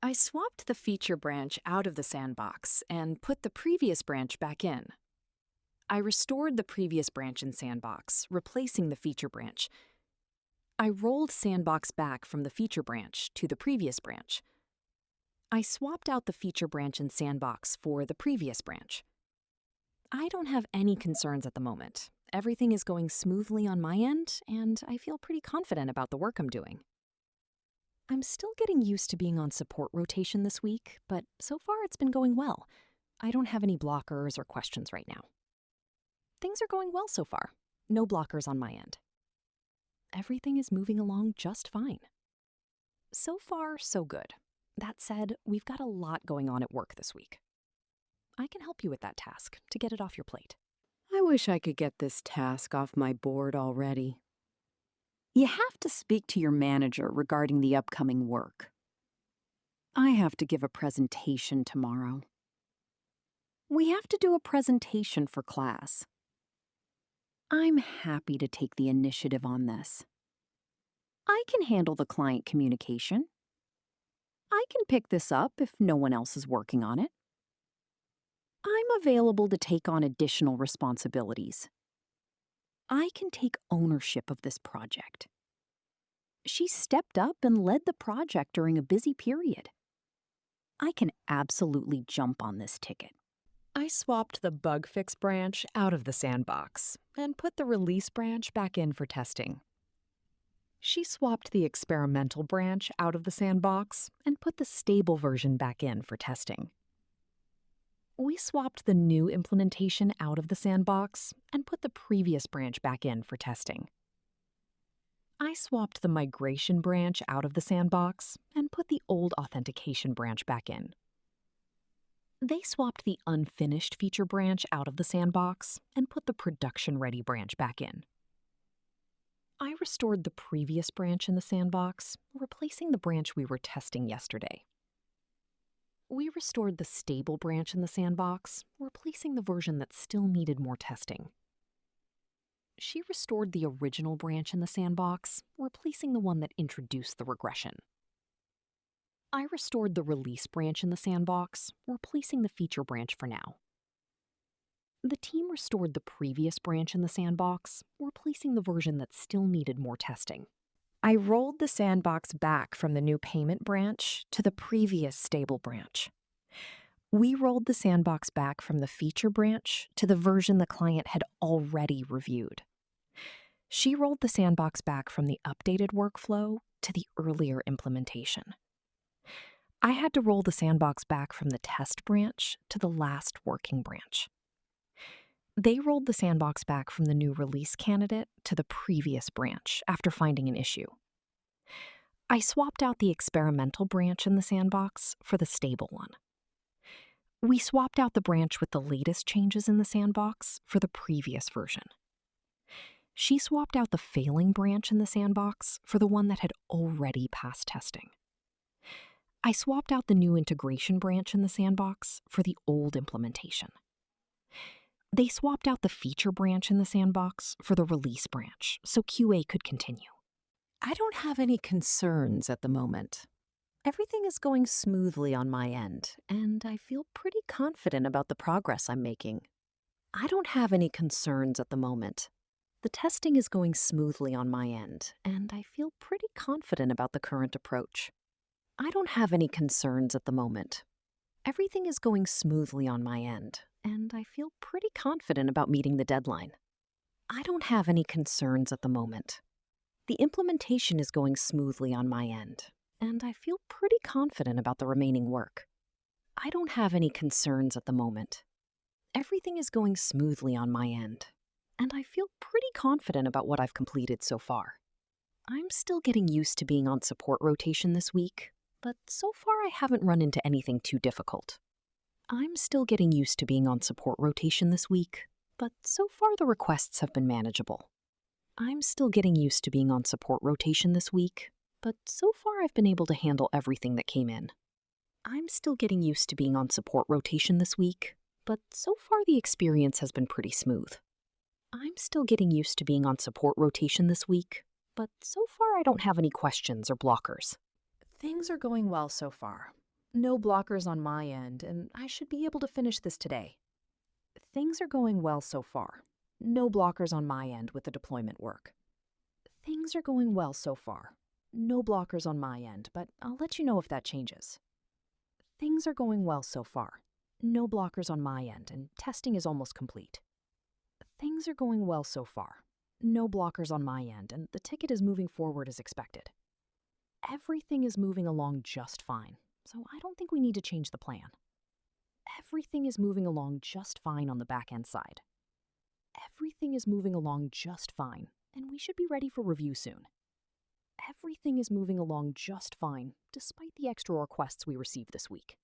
I swapped the feature branch out of the sandbox and put the previous branch back in. I restored the previous branch in sandbox, replacing the feature branch. I rolled sandbox back from the feature branch to the previous branch. I swapped out the feature branch in sandbox for the previous branch. I don't have any concerns at the moment. Everything is going smoothly on my end, and I feel pretty confident about the work I'm doing. I'm still getting used to being on support rotation this week, but so far it's been going well. I don't have any blockers or questions right now. Things are going well so far. No blockers on my end. Everything is moving along just fine. So far, so good. That said, we've got a lot going on at work this week. I can help you with that task to get it off your plate. I wish I could get this task off my board already. You have to speak to your manager regarding the upcoming work. I have to give a presentation tomorrow. We have to do a presentation for class. I'm happy to take the initiative on this. I can handle the client communication. I can pick this up if no one else is working on it. I'm available to take on additional responsibilities. I can take ownership of this project. She stepped up and led the project during a busy period. I can absolutely jump on this ticket. I swapped the bug fix branch out of the sandbox and put the release branch back in for testing. She swapped the experimental branch out of the sandbox and put the stable version back in for testing. We swapped the new implementation out of the sandbox and put the previous branch back in for testing. I swapped the migration branch out of the sandbox and put the old authentication branch back in. They swapped the unfinished feature branch out of the sandbox and put the production-ready branch back in. I restored the previous branch in the sandbox, replacing the branch we were testing yesterday. We restored the stable branch in the sandbox, replacing the version that still needed more testing. She restored the original branch in the sandbox, replacing the one that introduced the regression. I restored the release branch in the sandbox, replacing the feature branch for now. The team restored the previous branch in the sandbox, replacing the version that still needed more testing. I rolled the sandbox back from the new payment branch to the previous stable branch. We rolled the sandbox back from the feature branch to the version the client had already reviewed. She rolled the sandbox back from the updated workflow to the earlier implementation. I had to roll the sandbox back from the test branch to the last working branch. They rolled the sandbox back from the new release candidate to the previous branch after finding an issue. I swapped out the experimental branch in the sandbox for the stable one. We swapped out the branch with the latest changes in the sandbox for the previous version. She swapped out the failing branch in the sandbox for the one that had already passed testing. I swapped out the new integration branch in the sandbox for the old implementation. They swapped out the feature branch in the sandbox for the release branch so QA could continue. I don't have any concerns at the moment. Everything is going smoothly on my end, and I feel pretty confident about the progress I'm making. I don't have any concerns at the moment. The testing is going smoothly on my end, and I feel pretty confident about the current approach. I don't have any concerns at the moment. Everything is going smoothly on my end, and I feel pretty confident about meeting the deadline. I don't have any concerns at the moment. The implementation is going smoothly on my end, and I feel pretty confident about the remaining work. I don't have any concerns at the moment. Everything is going smoothly on my end, and I feel pretty confident about what I've completed so far. I'm still getting used to being on support rotation this week, but so far I haven't run into anything too difficult. I'm still getting used to being on support rotation this week, but so far the requests have been manageable. I'm still getting used to being on support rotation this week, but so far I've been able to handle everything that came in. I'm still getting used to being on support rotation this week, but so far the experience has been pretty smooth. I'm still getting used to being on support rotation this week, but so far I don't have any questions or blockers. Things are going well so far. No blockers on my end, and I should be able to finish this today. Things are going well so far. No blockers on my end with the deployment work. Things are going well so far. No blockers on my end, but I'll let you know if that changes. Things are going well so far. No blockers on my end, and testing is almost complete. Things are going well so far. No blockers on my end, and the ticket is moving forward as expected. Everything is moving along just fine, so I don't think we need to change the plan. Everything is moving along just fine on the back end side. Everything is moving along just fine, and we should be ready for review soon. Everything is moving along just fine, despite the extra requests we received this week.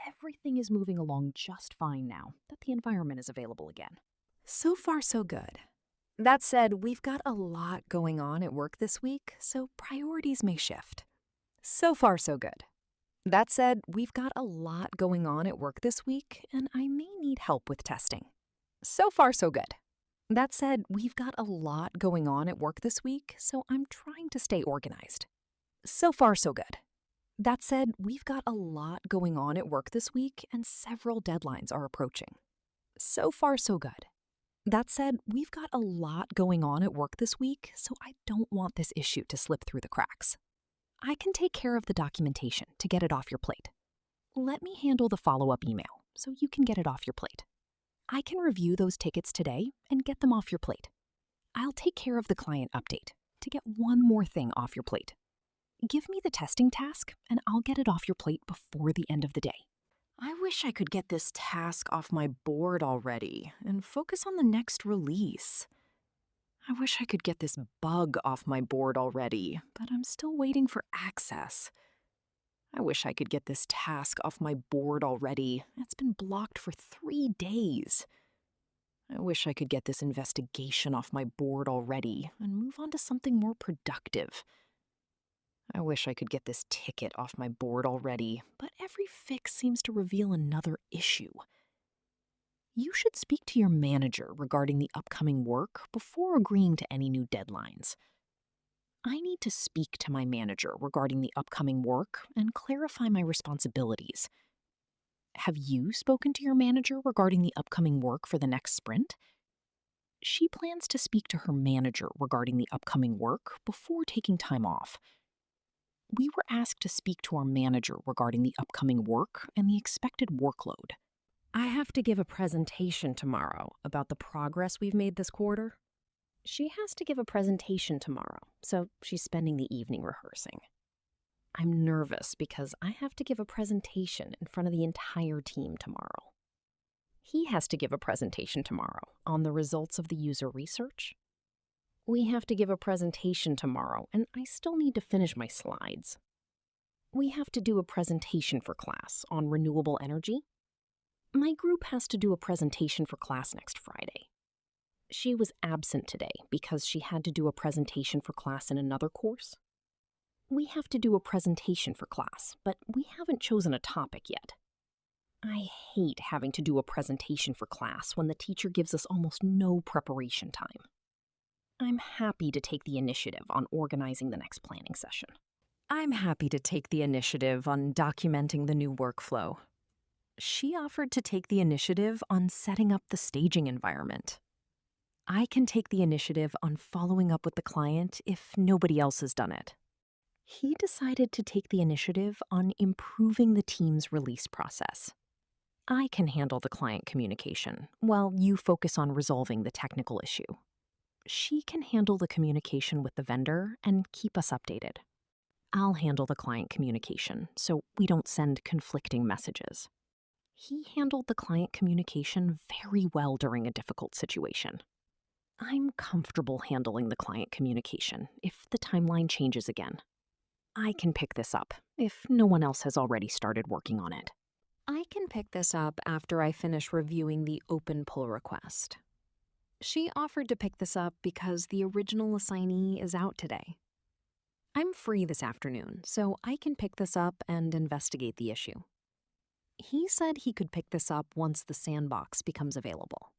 Everything is moving along just fine now that the environment is available again. So far, so good. That said, we've got a lot going on at work this week, so priorities may shift. So far, so good. That said, we've got a lot going on at work this week, and I may need help with testing. So far, so good. That said, we've got a lot going on at work this week, so I'm trying to stay organized. So far, so good. That said, we've got a lot going on at work this week, and several deadlines are approaching. So far, so good. That said, we've got a lot going on at work this week, so I don't want this issue to slip through the cracks. I can take care of the documentation to get it off your plate. Let me handle the follow-up email so you can get it off your plate. I can review those tickets today and get them off your plate. I'll take care of the client update to get one more thing off your plate. Give me the testing task and I'll get it off your plate before the end of the day. I wish I could get this task off my board already and focus on the next release. I wish I could get this bug off my board already, but I'm still waiting for access. I wish I could get this task off my board already. It's been blocked for 3 days. I wish I could get this investigation off my board already and move on to something more productive. I wish I could get this ticket off my board already, but every fix seems to reveal another issue. You should speak to your manager regarding the upcoming work before agreeing to any new deadlines. I need to speak to my manager regarding the upcoming work and clarify my responsibilities. Have you spoken to your manager regarding the upcoming work for the next sprint? She plans to speak to her manager regarding the upcoming work before taking time off. We were asked to speak to our manager regarding the upcoming work and the expected workload. I have to give a presentation tomorrow about the progress we've made this quarter. She has to give a presentation tomorrow, so she's spending the evening rehearsing. I'm nervous because I have to give a presentation in front of the entire team tomorrow. He has to give a presentation tomorrow on the results of the user research. We have to give a presentation tomorrow, and I still need to finish my slides. We have to do a presentation for class on renewable energy. My group has to do a presentation for class next Friday. She was absent today because she had to do a presentation for class in another course. We have to do a presentation for class, but we haven't chosen a topic yet. I hate having to do a presentation for class when the teacher gives us almost no preparation time. I'm happy to take the initiative on organizing the next planning session. I'm happy to take the initiative on documenting the new workflow. She offered to take the initiative on setting up the staging environment. I can take the initiative on following up with the client if nobody else has done it. He decided to take the initiative on improving the team's release process. I can handle the client communication while you focus on resolving the technical issue. She can handle the communication with the vendor and keep us updated. I'll handle the client communication so we don't send conflicting messages. He handled the client communication very well during a difficult situation. I'm comfortable handling the client communication if the timeline changes again. I can pick this up if no one else has already started working on it. I can pick this up after I finish reviewing the open pull request. She offered to pick this up because the original assignee is out today. I'm free this afternoon, so I can pick this up and investigate the issue. He said he could pick this up once the sandbox becomes available.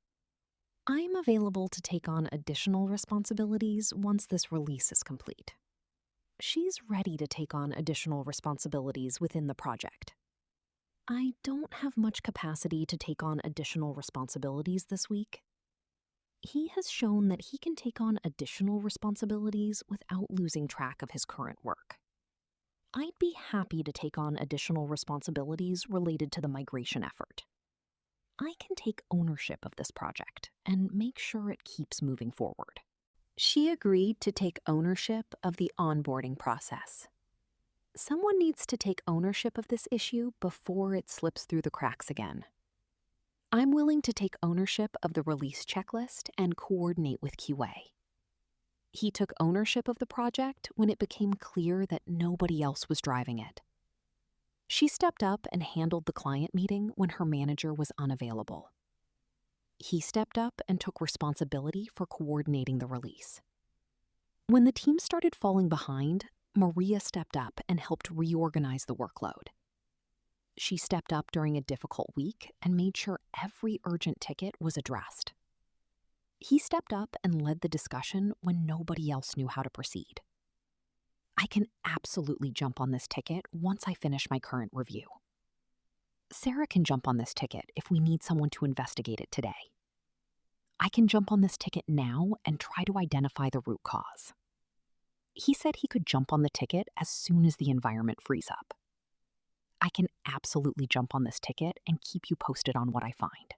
I'm available to take on additional responsibilities once this release is complete. She's ready to take on additional responsibilities within the project. I don't have much capacity to take on additional responsibilities this week. He has shown that he can take on additional responsibilities without losing track of his current work. I'd be happy to take on additional responsibilities related to the migration effort. I can take ownership of this project and make sure it keeps moving forward. She agreed to take ownership of the onboarding process. Someone needs to take ownership of this issue before it slips through the cracks again. I'm willing to take ownership of the release checklist and coordinate with QA. He took ownership of the project when it became clear that nobody else was driving it. She stepped up and handled the client meeting when her manager was unavailable. He stepped up and took responsibility for coordinating the release. When the team started falling behind, Maria stepped up and helped reorganize the workload. She stepped up during a difficult week and made sure every urgent ticket was addressed. He stepped up and led the discussion when nobody else knew how to proceed. I can absolutely jump on this ticket once I finish my current review. Sarah can jump on this ticket if we need someone to investigate it today. I can jump on this ticket now and try to identify the root cause. He said he could jump on the ticket as soon as the environment frees up. I can absolutely jump on this ticket and keep you posted on what I find.